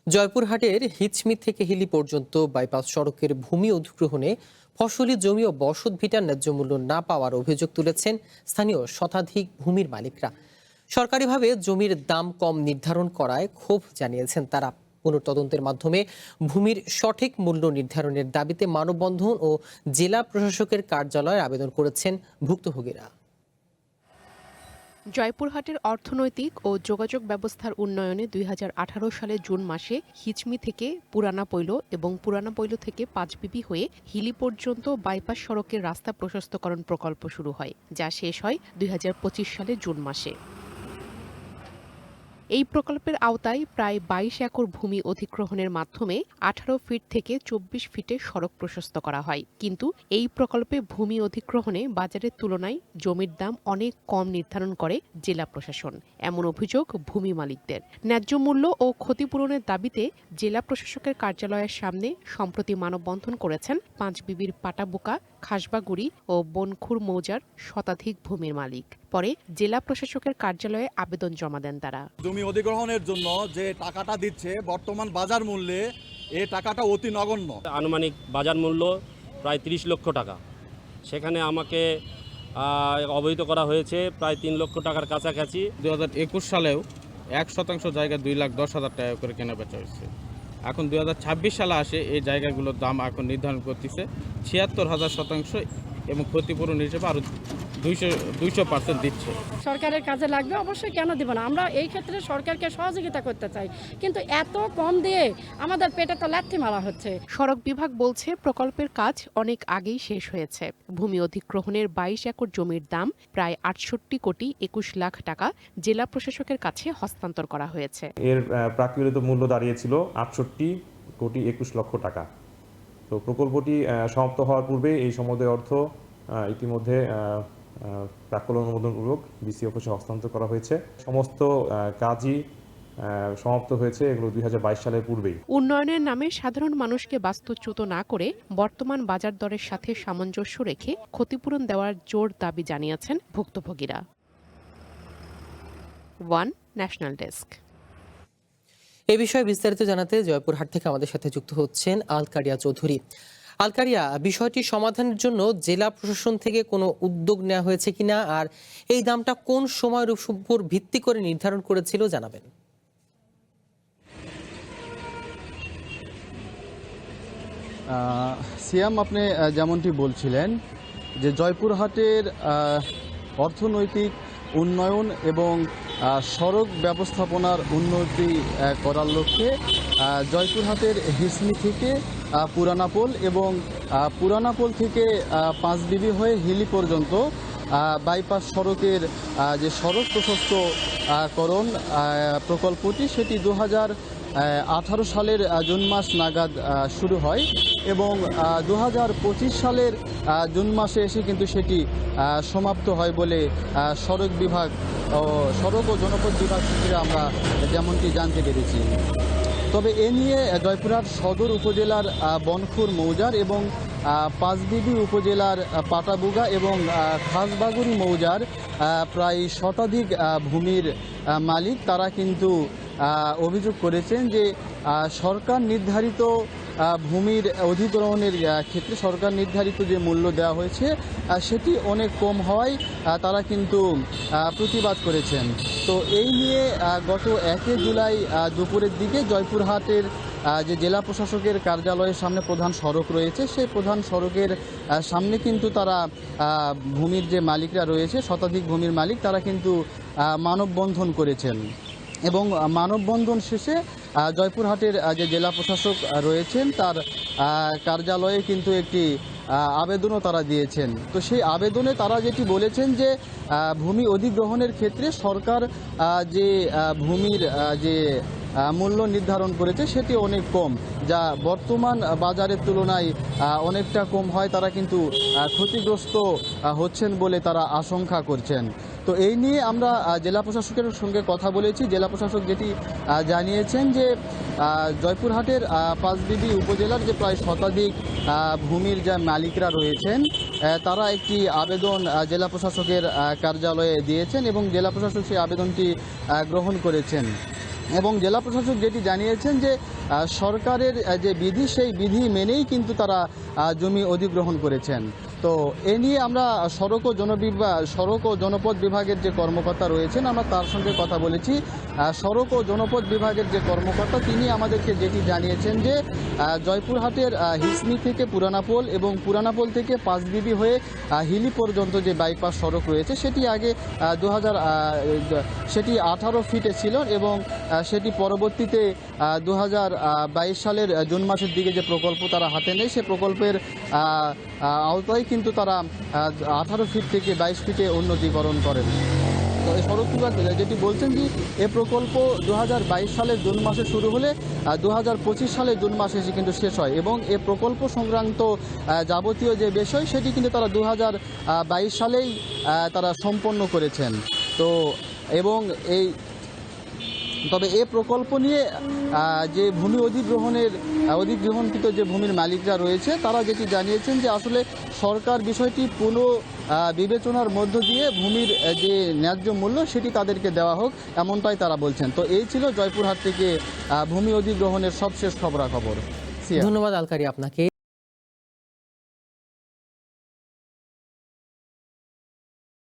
জয়পুরহাটের হিচমি থেকে হিলি পর্যন্ত বাইপাস সড়কের ভূমি অধিগ্রহণে ফসলি জমি ও বসত ভিটার ন্যায্য মূল্য না পাওয়ার অভিযোগ তুলেছেন স্থানীয় শতাধিক ভূমির মালিকরা। সরকারিভাবে জমির দাম কম নির্ধারণ করায় ক্ষোভ জানিয়েছেন তারা। পুনর্তদন্তের মাধ্যমে ভূমির সঠিক মূল্য নির্ধারণের দাবিতে মানববন্ধন ও জেলা প্রশাসকের কার্যালয়ে আবেদন করেছেন ভুক্তভোগীরা। জয়পুরহাটের অর্থনৈতিক ও যোগাযোগ ব্যবস্থার উন্নয়নে ২০১৮ সালের জুন মাসে হিচমি থেকে পুরানা পৈল এবং পুরানা পৈল থেকে পাঁচবিবি হয়ে হিলি পর্যন্ত বাইপাস সড়কের রাস্তা প্রশস্তকরণ প্রকল্প শুরু হয়, যা শেষ হয় ২০২৫ সালের জুন মাসে। এই প্রকল্পের আওতায় প্রায় ২২ একর ভূমি অধিগ্রহণের মাধ্যমে ১৮ ফিট থেকে ২৪ ফিটে সড়ক প্রশস্ত করা হয়। কিন্তু এই প্রকল্পে ভূমি অধিগ্রহণে বাজারের তুলনায় জমির দাম অনেক কম নির্ধারণ করে জেলা প্রশাসন। এমন অভিযোগ ভূমি মালিকদের। ন্যায্য মূল্য ও ক্ষতিপূরণের দাবিতে জেলা প্রশাসকের কার্যালয়ের সামনে সম্প্রতি মানববন্ধন করেছেন পাঁচবিবির পাটাবুকা, খাসবাগুড়ি ও বনখুর মৌজার শতাধিক ভূমির মালিক। পরে জেলা প্রশাসকের কার্যালয়ে আবেদন জমা দেন তারা। জমি অধিগ্রহণের জন্য যে টাকাটা দিচ্ছে বর্তমান বাজার মূল্যে এই টাকাটা অতি নগণ্য। আনুমানিক বাজার মূল্য প্রায় ৩০ লক্ষ টাকা। সেখানে আমাকে অবহিত করা হয়েছে প্রায় ৩ লক্ষ টাকার কাছাকাছি। ২০২১ সালেও ১% জায়গা ২,১০,০০০ টাকা করে কেনা বেচা হয়েছে। এখন ২০২৬ সালে আসে এই জায়গাগুলোর দাম এখন নির্ধারণ করতেছে ৭৬,০০০ শতাংশ এবং ক্ষতিপূরণ হিসেবে আরও ২০০% দিচ্ছে। সরকারের কাজে লাগবে, অবশ্যই কেন দিব না। আমরা এই ক্ষেত্রে সরকারকে সহযোগিতা করতে চাই, কিন্তু এত কম দিয়ে আমাদের পেটে তো লাথি মারা হচ্ছে। সড়ক বিভাগ বলছে প্রকল্পের কাজ অনেক আগেই শেষ হয়েছে। ভূমি অধিগ্রহণের ২২ একর জমির দাম প্রায় ৬৮ কোটি ২১ লাখ টাকা জেলা প্রশাসকের কাছে হস্তান্তর করা হয়েছে। এর প্রাকৃত মূল্য দাঁড়িয়েছিল ৬৮ কোটি ২১ লক্ষ টাকা। তো প্রকল্পটি সমাপ্ত হওয়ার পূর্বে এই সমুদয় অর্থ ইতিমধ্যে প্রাক্কলন অনুমোদনপূর্বক ডিসি অফিসে হস্তান্তর করা হয়েছে। সমস্ত কাজই সমাপ্ত হয়েছে এগুলো ২০২২ সালের পূর্বেই। উন্নয়নের নামে সাধারণ মানুষকে বাস্তুচ্যুত না করে বর্তমান বাজার দরের সাথে সামঞ্জস্য রেখে ক্ষতিপূরণ দেওয়ার জোর দাবি জানিয়েছেন ভুক্তভোগীরা। One national desk. এ বিষয়ে বিস্তারিত জানাতে জয়পুরহাট থেকে আমাদের সাথে যুক্ত হচ্ছেন আলকারিয়া চৌধুরী। আলকারিয়া, বিষয়টি সমাধানের জন্য জেলা প্রশাসন থেকে কোনো উদ্যোগ নেওয়া হয়েছে কিনা, আর এই দামটা কোন সময়ের উপর ভিত্তি করে নির্ধারণ করেছিল জানাবেন। সিয়াম, আপনি যেমনটি বলছিলেন যে জয়পুরহাটের অর্থনৈতিক উন্নয়ন এবং সড়ক ব্যবস্থাপনার উন্নতি করার লক্ষ্যে জয়পুরহাটের হিসমি থেকে পুরানাপোল এবং পুরানাপোল থেকে পাঁচবিবি হয়ে হিলি পর্যন্ত বাইপাস সড়কের যে সড়ক প্রশস্তকরণ প্রকল্পটি সেটি ২০১৮ সালের জুন মাস নাগাদ শুরু হয় এবং ২০২৫ সালের জুন মাসে এসে কিন্তু সেটি সমাপ্ত হয় বলে সড়ক ও জনপথ বিভাগ সূত্রে আমরা যেমনটি জানতে পেরেছি। তবে এ নিয়ে জয়পুরহাট সদর উপজেলার বনখুর মৌজার এবং পাঁচবিবি উপজেলার পাটাবুগা এবং খাসবাগুড়ি মৌজার প্রায় শতাধিক ভূমির মালিক তারা কিন্তু অভিযোগ করেছেন যে সরকার নির্ধারিত ভূমির অধিগ্রহণের ক্ষেত্রে সরকার নির্ধারিত যে মূল্য দেওয়া হয়েছে সেটি অনেক কম হওয়ায় তারা কিন্তু প্রতিবাদ করেছেন। তো এই নিয়ে গত ১ জুলাই দুপুরের দিকে জয়পুরহাটের যে জেলা প্রশাসকের কার্যালয়ের সামনে প্রধান সড়ক রয়েছে সেই প্রধান সড়কের সামনে কিন্তু তারা ভূমির যে মালিকরা রয়েছে শতাধিক ভূমির মালিক তারা কিন্তু মানববন্ধন করেছেন এবং মানববন্ধন শেষে জয়পুরহাটের যে জেলা প্রশাসক রয়েছেন তার কার্যালয়ে কিন্তু একটি আবেদনও তারা দিয়েছেন। তো সেই আবেদনে তারা যেটি বলেছেন যে ভূমি অধিগ্রহণের ক্ষেত্রে সরকার যে ভূমির যে মূল্য নির্ধারণ করেছে সেটি অনেক কম, যা বর্তমান বাজারের তুলনায় অনেকটা কম হয় তারা কিন্তু ক্ষতিগ্রস্ত হচ্ছেন বলে তারা আশঙ্কা করছেন। তো এই নিয়ে আমরা জেলা প্রশাসকের সঙ্গে কথা বলেছি। জেলা প্রশাসক যেটি জানিয়েছেন যে জয়পুরহাটের পাঁচবিবি উপজেলার যে প্রায় শতাধিক ভূমির যা মালিকরা রয়েছেন তারা একটি আবেদন জেলা প্রশাসকের কার্যালয়ে দিয়েছেন এবং জেলা প্রশাসক সেই আবেদনটি গ্রহণ করেছেন। এবং জেলা প্রশাসক যেটি জানিয়েছেন যে সরকারের যে বিধি সেই বিধি মেনেই কিন্তু তারা জমি অধিগ্রহণ করেছেন। তো এ নিয়ে আমরা সড়ক ও জনপথ বিভাগের যে কর্মকর্তা রয়েছেন আমরা তার সঙ্গে কথা বলেছি। সড়ক ও জনপথ বিভাগের যে কর্মকর্তা তিনি আমাদেরকে যেটি জানিয়েছেন যে জয়পুরহাটের হিসনি থেকে পুরানাপোল এবং পুরানাপোল থেকে পাঁচবিবি হয়ে হিলি পর্যন্ত যে বাইপাস সড়ক রয়েছে সেটি আগে সেটি 18 ফিটে ছিল এবং সেটি পরবর্তীতে 2022 সালের জুন মাসের দিকে যে প্রকল্প তারা হাতে নেয় সে প্রকল্পের আওতায় কিন্তু তারা 18 ফিট থেকে 22 ফিটে উন্নতিকরণ করেন। তো এই সড়ক বিভাগ যেটি বলছেন যে এ প্রকল্প 2022 সালের জুন মাসে শুরু হলে 2025 সালের জুন মাসে এসে কিন্তু শেষ হয় এবং এ প্রকল্প সংক্রান্ত যাবতীয় যে বিষয় সেটি কিন্তু তারা 2022 সালেই তারা সম্পন্ন করেছেন। তো এবং তবে এই প্রকল্প নিয়ে যে ভূমি অধিগ্রহণকৃত যে ভূমির মালিকরা রয়েছে তারা যেটি জানিয়েছেন যে আসলে সরকার বিষয়টি পুনঃ বিবেচনার মধ্য দিয়ে ভূমির যে ন্যায্য মূল্য সেটি তাদেরকে দেওয়া হোক এমনটাই তারা বলছেন। তো এই ছিল জয়পুরহাট থেকে ভূমি অধিগ্রহণের সবশেষ খবরাখবর। ধন্যবাদ আলকারি আপনাকে।